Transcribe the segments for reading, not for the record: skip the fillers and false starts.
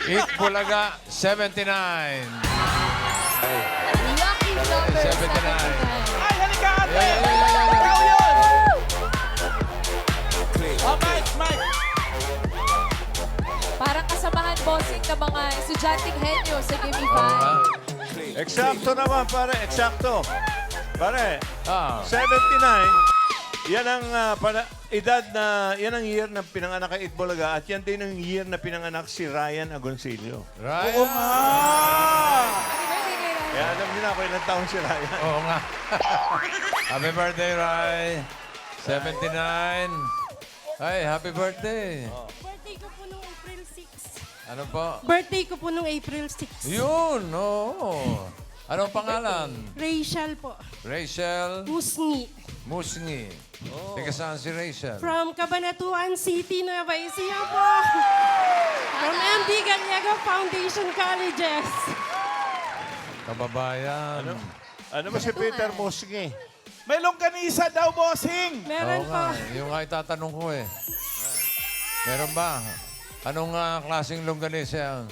Eat Bulaga, 79. Lucky number 79. 79. Ay, halika ate! Yeah, yeah, yeah, yeah. Ikaw yun! Oh, Mike, Mike! Parang kasamahan bossing ng mga estudyanteng henyo sa Gimme Oo nga. 5. Eksakto naman, pare. Eksakto. Pare, Ah, 79, yan ang edad na, yan ang year na pinanganak kay Itbulaga at yan din ang year na pinanganak si Ryan Agoncillo. right. Oo nga! Happy birthday, Ryan. Kaya alam niyo na kung ilang taon si Ryan. Oo nga. Happy birthday, Rai. 79. Ay, happy birthday. Birthday ko po nung April 6. Ano po? Birthday ko po nung April 6. Yun, oo. Anong pangalan? Rachel po. Rachel Musngi. Musngi. Teka saan si Rachel? From Cabanatuan City, Nueva Ecija po. From MD Gallego Foundation Colleges. Kababayan. Ano ba si Peter Musngi? May longganisa daw, bossing! Meron Oo po. nga, yung nga itatanong ko eh. Meron ba? Anong klaseng longganisa yan?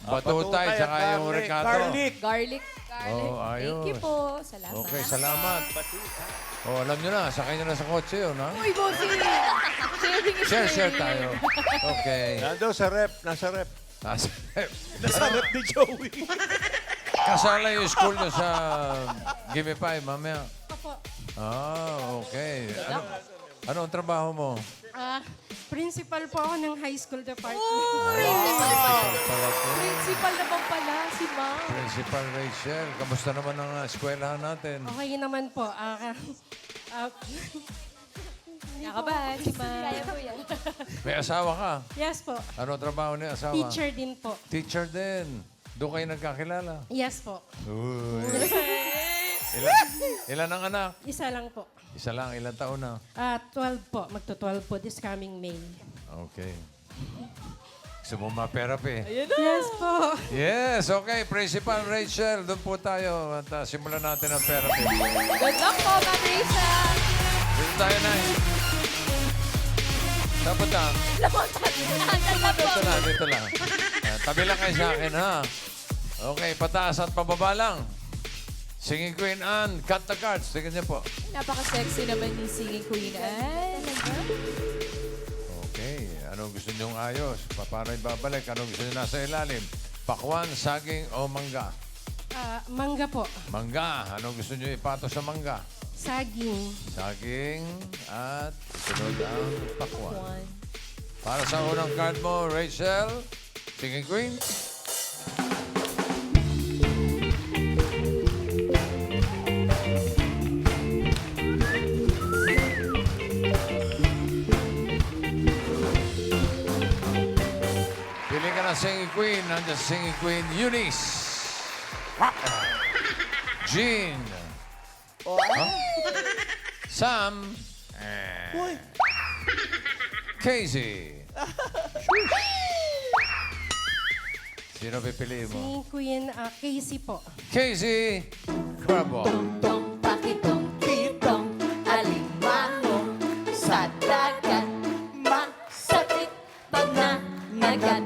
Batutay, batutay at saka yung garlic. ricato. Garlic! Garlic. Oh, Thank you ayos. po. Salamat. Okay, salamat. Oh, alam nyo na, sakay nyo na sa kotse yun, ha? Uy, bossing! Sharing is Share caring. tayo. Okay. Nando sa rep, nasa rep. Nasa rep ni Joey. Kasala yung school nyo sa Gimme 5, mamaya. Opo. Ah, okay. Ano ang trabaho mo? Principal po ako ng high school department. Principal pala to. Principal naman pala si Ma'am. Principal Rachel. Kamusta naman ang eskwelahan natin? Okay naman po. Nakabahan si Ma'am. Kaya po yan. May asawa ka? Yes po. Ano ang trabaho ni asawa? Teacher din po. Teacher din. Doon kayo nagkakilala? Yes po. Uy. Ilan ang anak? Isa lang po. Isa lang. Ilan taon na? 12 po. Magto-12 po this coming May. Okay. Gusto mo ma-therapy? Yes po. Yes, okay. Principal Rachel, doon po tayo. At simulan natin ang therapy. Good luck po, Ma'am Risa. Dito tayo na. Dapat na. Dito lang, dito lang. Tabi lang kayo sa akin, ha? Okay, pataas at pababa lang. Singing Queen Anne, cut the cards. Tingnan niyo po. Napaka-sexy naman ni Singing Queen Anne. Okay, anong gusto niyong ayos? Paano ibabalik? Anong gusto niyo nasa ilalim? Pakwan, saging o mangga? Mangga po. Mangga. Anong gusto niyo ipato sa mangga? Saging. Saging at sunod ang pakwan. One. Para sa unang card mo, Rachel, Singing Queen. Pili ka ng Singing Queen. Nandiyan si Singing Queen, Eunice. Jean. Huh? Sam. Casey. Sino pipiliin mo? Singing Queen Casey po. Casey Crabo. Tong pakitong kitong alimango sa dagat masakit pananagat.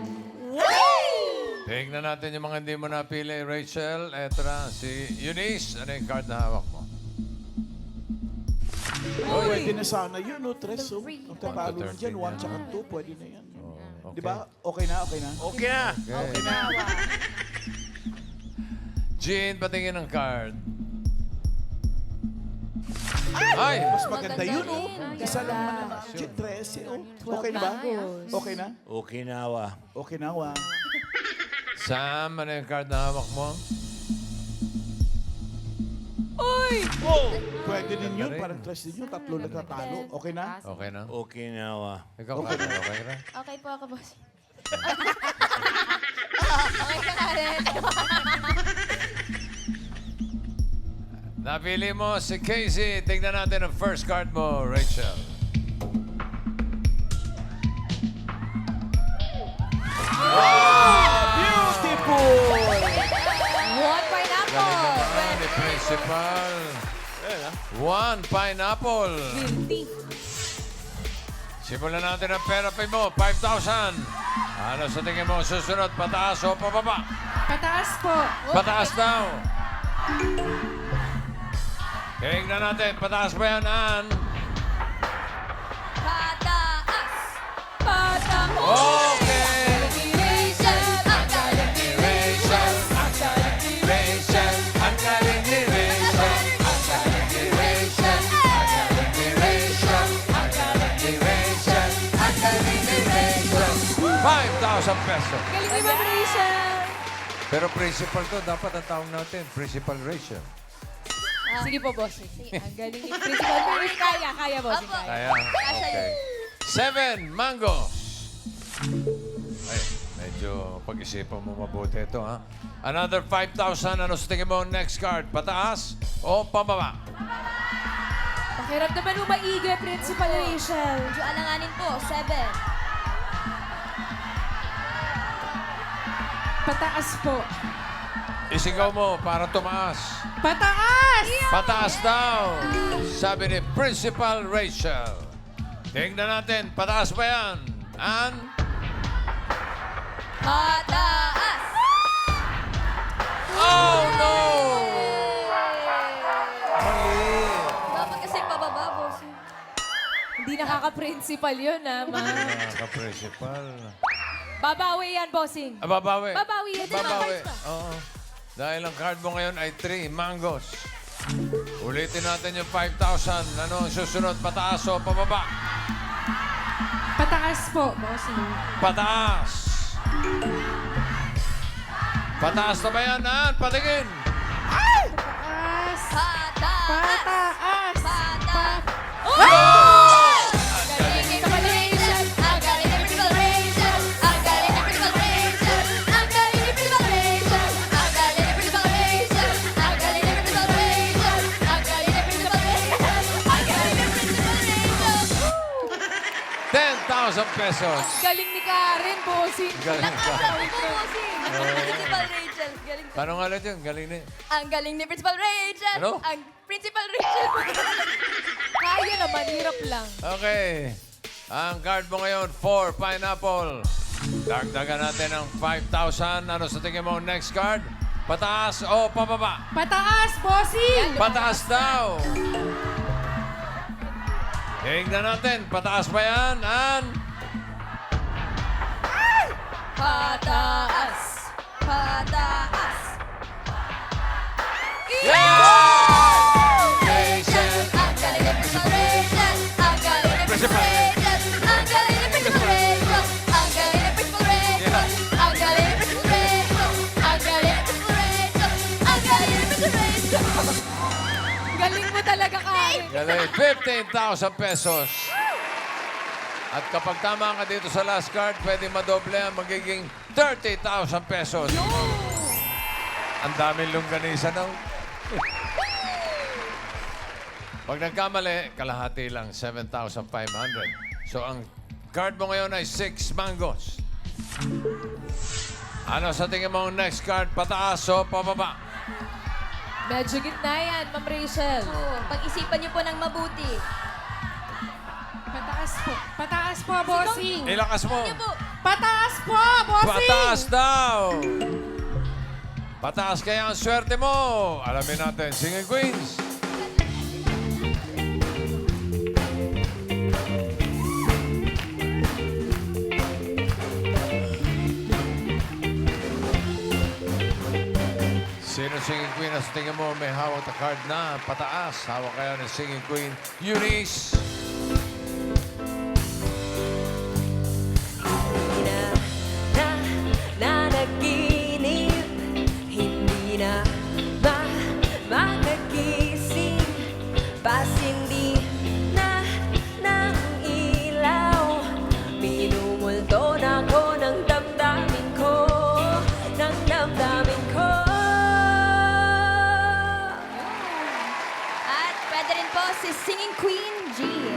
Tingnan natin yung mga hindi mo napili. Rachel, eto na. Si Eunice, ano yung card na hawak mo? Pwede na sana yun, no? Tres, oh. Three. Ang tatalo na 13 dyan, 1 yan. tsaka 2, pwede na yan. Okay. Di ba? Okay na, okay na. Okay na. Okay. Jean, patingin ng card. Ay! Mas maganda yun, oh. Maganda. Isa lang naman. 13, oh. Okay na ba? Okay na? Okinawa. Okay na, wa. Sam, ano yung card na hawak mo? Uy! Oh! Pwede din yun, Galing. parang tres din yun. Tatlo nagtatalo. Okay na? Okay na? Okinawa. Ikaw, okay na? Okay na? Okay po ako, boss. Okay ka, Karen. Napili mo si Casey. Tignan natin ang first card mo, Rachel. Beautiful! One pineapple. Galing ni Principal. One pineapple. Guilty. Simulan natin ang therapy mo. 5,000. Ano sa tingin mo? Susunod, pataas o pababa? Pataas po. Pataas daw. Tingnan natin. Pataas ba yan, Ann? Pataas! Pataas! Okay. Rachel! Ang galing ni Rachel! Rachel, ang galing ni Rachel. Ang galing ni Rachel. Ang galing ni Rachel. Ang galing ni Rachel. Ang galing ni Rachel. 5,000 pesos. Galing ni Ma'am Rachel! Pero principal to, dapat ang tawag natin, Principal Rachel. Sige po, bossing. Ang galing ni Principal. Pero kaya, bossing. Kaya. Kaya, okay. 7 mango. Ay, medyo pag-isipan mo mabuti ito, ha? Another 5,000. Ano sa tingin mo next card? Pataas o pababa? Pakiramdaman mo maigi, Principal Rachel. Medyo alanganin po, 7. Pataas po. Isigaw mo para tumaas. Pataas! Pataas daw. Sabi ni Principal Rachel. Tingnan natin, pataas ba yan? Ann? Pataas! Oh, no! Dapat kasi pababa, boss. Hindi nakaka-principal yun, ha, ma. Ka-principal. Babawi yan, bossing. Babawi. Babawi yan. Babawi. Oo. Dahil ang card mo ngayon ay 3 mangoes. Ulitin natin yung 5,000. Ano ang susunod? Pataas o pababa? Pataas po, bossing. Pataas. Pataas na ba yan, Ann? Patingin. Pataas. Pataas! Pataas. Pataas! Galing ni Principal Rachel. Ang galing ni Principal Rachel! Ang galing ni Principal Rachel! Ang galing ni Principal Rachel! Ang galing ni Principal Rachel! Ang galing ni Principal Rachel! Ang galing ni Principal Rachel! Ang galing ni Principal Rachel! 10,000 pesos. Galing ni Karen, bossing. Galing ka. Sabi po, bossing! Principal Rachel! Galing ko. Paano nga ulit yun? Galing na. Ang galing ni Principal Rachel! Ano? Ang Principal Rachel! Kaya naman, hirap lang. Okay. Ang card mo ngayon, 4 pineapple. Dagdagan natin ng 5,000. Ano sa tingin mo next card? Pataas o pababa? Pataas, bossing! Pataas daw. Tingnan natin. Pataas ba yan, Ann? Pataas! Pataas! Rachel. Ang galing ni Principal Rachel! Ang galing ni Principal Rachel! Ang galing ni Principal Rachel! Ang galing ni Principal Rachel! Ang galing ni Principal Rachel! Ang galing ni Principal Rachel! Ang galing ni Principal Rachel! Galing mo talaga, Karen. Galing. 15,000 pesos. At kapag tama ka dito sa last card, pwede madoble ang magiging 30,000 pesos. Ang daming longganisa daw. Pag nagkamali, kalahati lang, 7,500. So, ang card mo ngayon ay 6 mangoes. Ano sa tingin mo ang next card? Pataas o pababa? Medyo gitna yan, Ma'am Rachel. Pag-isipan niyo po ng mabuti. Pataas po. Pataas po, bossing. Ilakas mo. Niyo po. Pataas po, bossing! Pataas daw! Pataas kaya ang swerte mo. Alamin natin, Singing Queens. Sino Singing Queen na sa tingin mo may hawak na card na pataas? Hawak kaya ng Singing Queen, Eunice. Nanaginip, hindi na makagising, pasindi na ng ilaw, minumulto na ko ng damdamin ko, ng damdamin ko. At pwede rin po si Singing Queen G.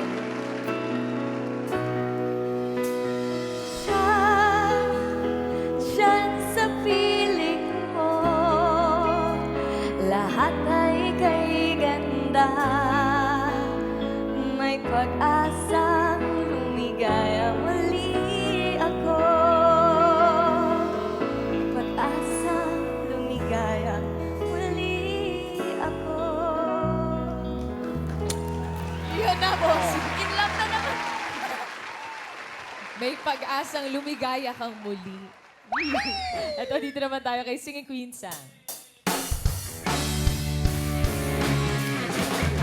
pag-asang lumigaya kang muli. Ito, dito naman tayo kay Singing Queen Sang.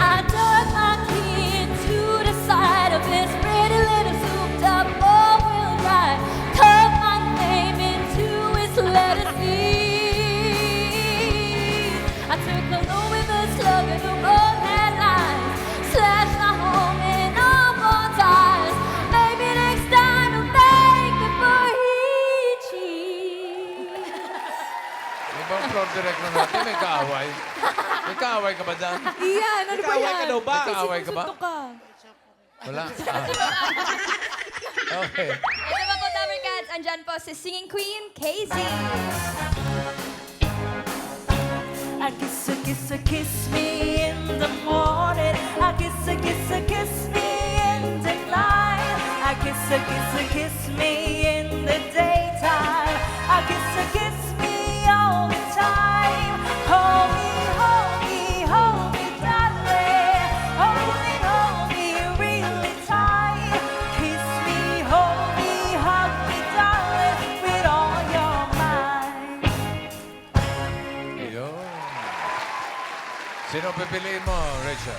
I turned my key to the side of this pretty little souped up four-wheel drive. Cut my name into its letter C. I took a load with a slug and the road headlines. Slashed my home in all four tires. Maybe next time I'll make it for Ichi. Ibang floor direct na natin, may kaaway. May kaaway ka ba dyan? Iyan, ano ba Ikaw, yan? ka daw ba? May kaaway ka ba? Suntok ka. Wala? Okay. Ito ba po, Dabber Cats? Andyan po si Singing Queen, Casey. I kiss me in the morning. I kiss me in the night. I kiss me in the daytime. I kiss me all the time. Hold me, darling. Hold me really tight. Kiss me, hold me, hug me, darling, with all your might. Ayun. Sino pipiliin mo, Rachel?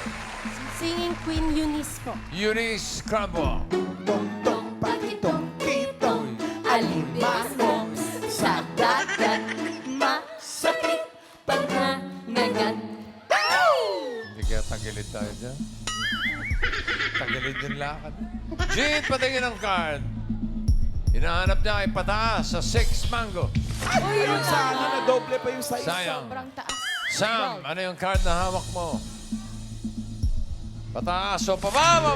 Singing Queen Eunice po. Eunice Crumble. Tong-tong, pakitong, kitong, Alimango sa dagat, masakit pag nangagat. Hindi kaya tagilid tayo dyan. Tagilid yung lakad. Jean, patingin ang card. Hinahanap niya ay pataas sa 6 mango. Ayun, sana na doble pa yung size. Sayang. Sobrang taas. Sam, ano yung card na hawak mo? Pataas o pababa?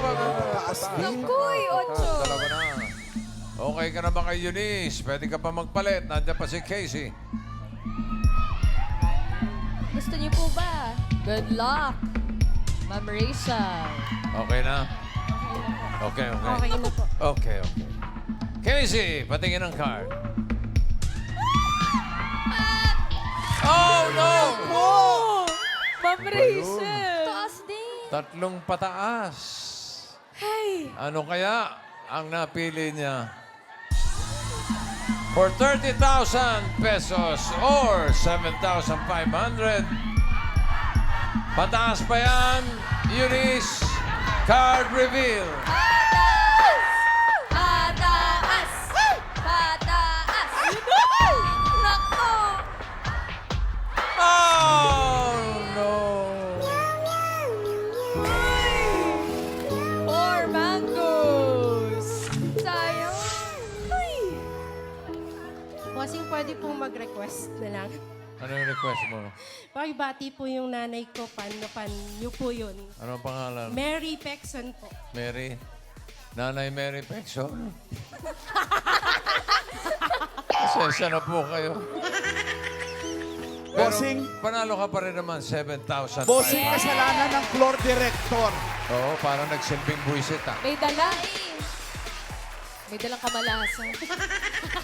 Taas din. Kuy, 8. Dalawa na. Okay ka na ba kay Eunice? Pwede ka pa magpalit. Nandiyan pa si Casey. Gusto niyo po ba? Good luck, Ma'am Rachel. Okay na? Okay. Okay na po. Okay. Casey, patingin ang card. Oh, no! Ma'am Rachel. Taas din. Tatlong pataas. Hey. Ano kaya ang napili niya? For 30,000 pesos or 7,500. Pataas pa yan, Eunice. Card reveal. Pataas! Pataas! Naku! Oh, no. 4 mangoes. Sayang. Bossing, pwede pong mag-request na lang. Ano yung request mo? Pakibati po yung nanay ko, niyo po yun. Ano ang pangalan? Mary Pexon po. Mary? Nanay Mary Pexon? Pasensya na po kayo. Pero Bossing. panalo ka pa rin naman, 7,000. Bossing, kasalanan ng floor director. Oo, parang nagsilbing buwisit ah. May dala. May dalang kamalasan.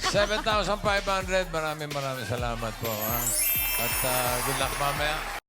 7,500. Maraming salamat po. Ha? At good luck mamaya.